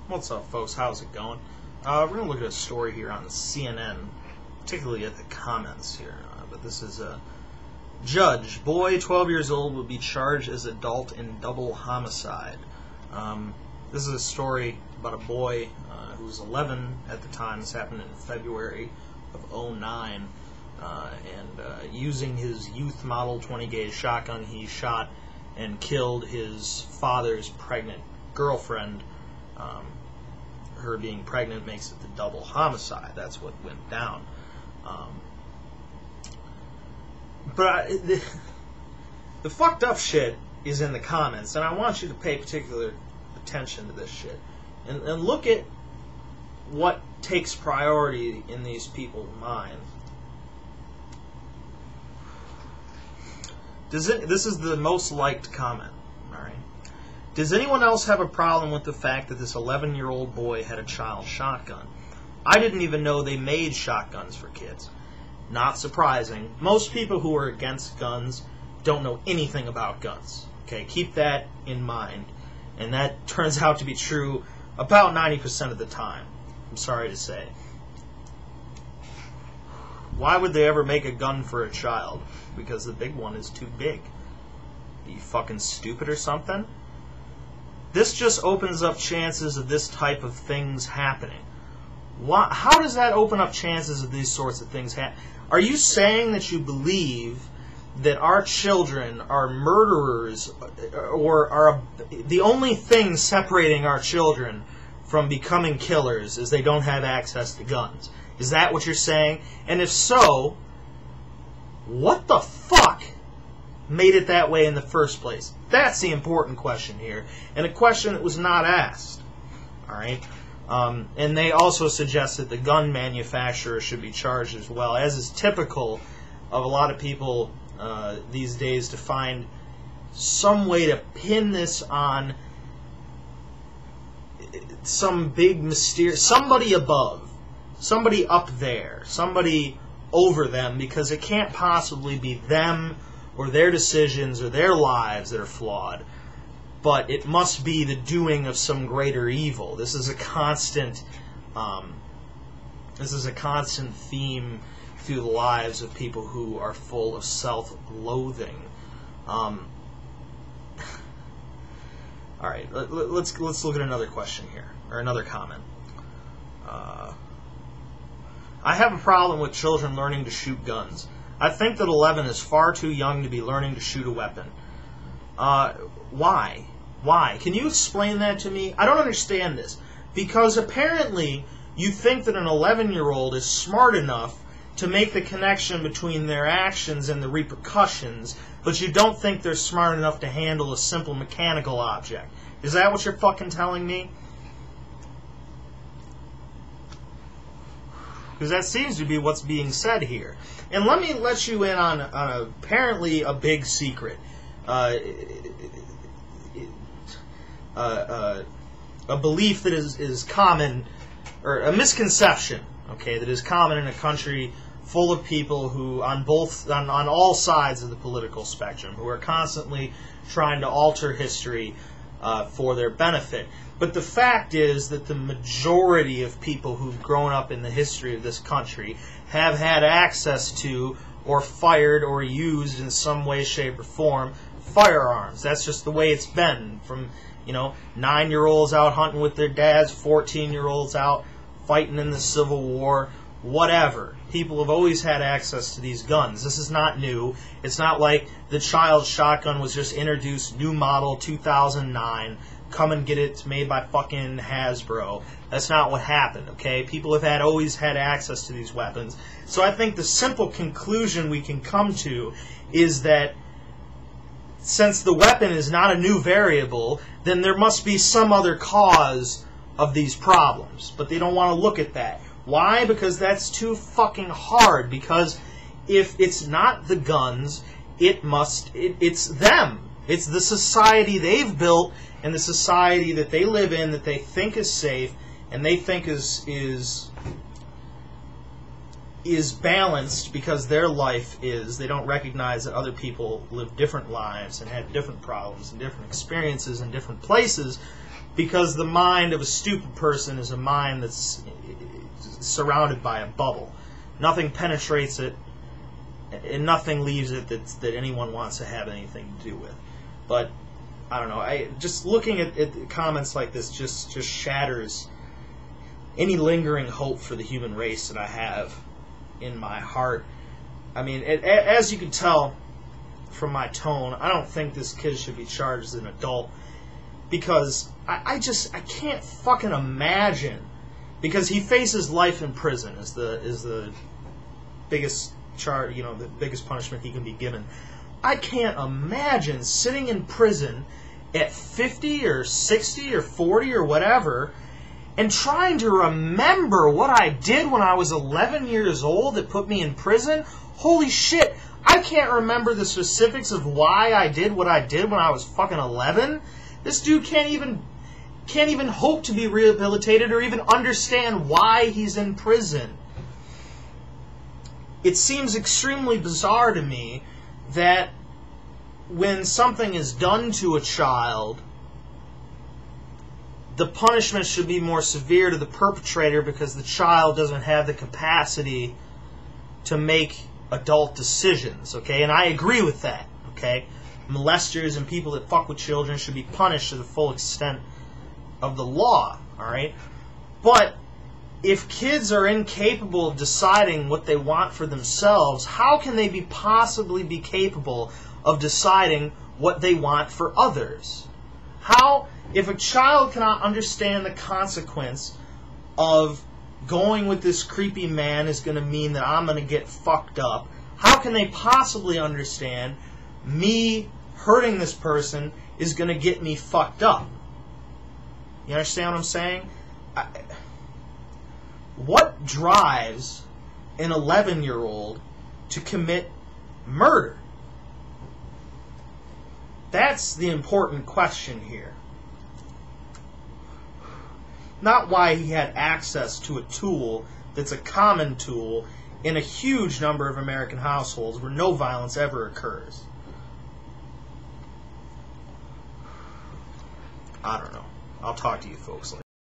What's up, folks? How's it going? We're going to look at a story here on CNN, particularly at the comments here. But this is a judge. Boy, 12 years old, will be charged as adult in double homicide. This is a story about a boy who was 11 at the time. This happened in February of '09. And using his youth model 20 gauge shotgun, he shot and killed his father's pregnant girlfriend. Her being pregnant makes it the double homicide. That's what went down. The fucked up shit is in the comments, and I want you to pay particular attention to this shit. And look at what takes priority in these people's minds. This is the most liked comment. Alright. Does anyone else have a problem with the fact that this 11-year-old boy had a child shotgun? I didn't even know they made shotguns for kids. Not surprising. Most people who are against guns don't know anything about guns. Okay, keep that in mind. And that turns out to be true about 90% of the time. I'm sorry to say. Why would they ever make a gun for a child? Because the big one is too big. Are you fucking stupid or something? This just opens up chances of this type of things happening. How does that open up chances of these sorts of things happening? Are you saying that you believe that our children are murderers, or are the only thing separating our children from becoming killers is they don't have access to guns? Is that what you're saying? And if so, what the fuck made it that way in the first place? That's the important question here, and a question that was not asked. Alright? And they also suggested the gun manufacturer should be charged as well, as is typical of a lot of people these days, to find some way to pin this on some big mysterious, somebody above, somebody up there, somebody over them, because it can't possibly be them or their decisions or their lives that are flawed, but it must be the doing of some greater evil. This is a constant theme through the lives of people who are full of self-loathing. All right, let's look at another question here, or another comment. I have a problem with children learning to shoot guns. I think that 11 is far too young to be learning to shoot a weapon. Why? Why? Can you explain that to me? I don't understand this. Because apparently you think that an 11-year-old is smart enough to make the connection between their actions and the repercussions, but you don't think they're smart enough to handle a simple mechanical object. Is that what you're fucking telling me? Because that seems to be what's being said here. And let me let you in on apparently a big secret. A belief that is common, or a misconception, okay, that is common in a country full of people who, on all sides of the political spectrum, who are constantly trying to alter history for their benefit. But the fact is that the majority of people who've grown up in the history of this country have had access to, or fired, or used in some way, shape, or form, firearms. That's just the way it's been. From, 9-year-olds out hunting with their dads, 14-year-olds out fighting in the Civil War, whatever. People have always had access to these guns. This is not new. It's not like the child shotgun was just introduced, new model, 2009. Come and get it, it's made by fucking Hasbro. That's not what happened, okay? People have always had access to these weapons. So I think the simple conclusion we can come to is that since the weapon is not a new variable, then there must be some other cause of these problems. But they don't want to look at that. Why? Because that's too fucking hard. Because if it's not the guns, it's them. It's the society they've built, and the society that they live in, that they think is safe, and they think is balanced because their life is. They don't recognize that other people live different lives and have different problems and different experiences in different places, because the mind of a stupid person is a mind that's surrounded by a bubble. Nothing penetrates it, and nothing leaves it that anyone wants to have anything to do with. But I don't know. Just looking at comments like this just shatters any lingering hope for the human race that I have in my heart. I mean, as you can tell from my tone, I don't think this kid should be charged as an adult, because I can't fucking imagine, because he faces life in prison is the biggest charge, the biggest punishment he can be given. I can't imagine sitting in prison at 50 or 60 or 40 or whatever and trying to remember what I did when I was 11 years old that put me in prison. Holy shit, I can't remember the specifics of why I did what I did when I was fucking 11. This dude can't even hope to be rehabilitated or even understand why he's in prison. It seems extremely bizarre to me that when something is done to a child, the punishment should be more severe to the perpetrator because the child doesn't have the capacity to make adult decisions, okay? And I agree with that, okay? Molesters and people that fuck with children should be punished to the full extent of the law, alright? But if kids are incapable of deciding what they want for themselves, how can they possibly be capable of deciding what they want for others? How, if a child cannot understand the consequence of going with this creepy man is going to mean that I'm going to get fucked up, how can they possibly understand me hurting this person is going to get me fucked up? You understand what I'm saying? What drives an 11-year-old to commit murder? That's the important question here. Not why he had access to a tool that's a common tool in a huge number of American households where no violence ever occurs. I don't know. I'll talk to you folks later.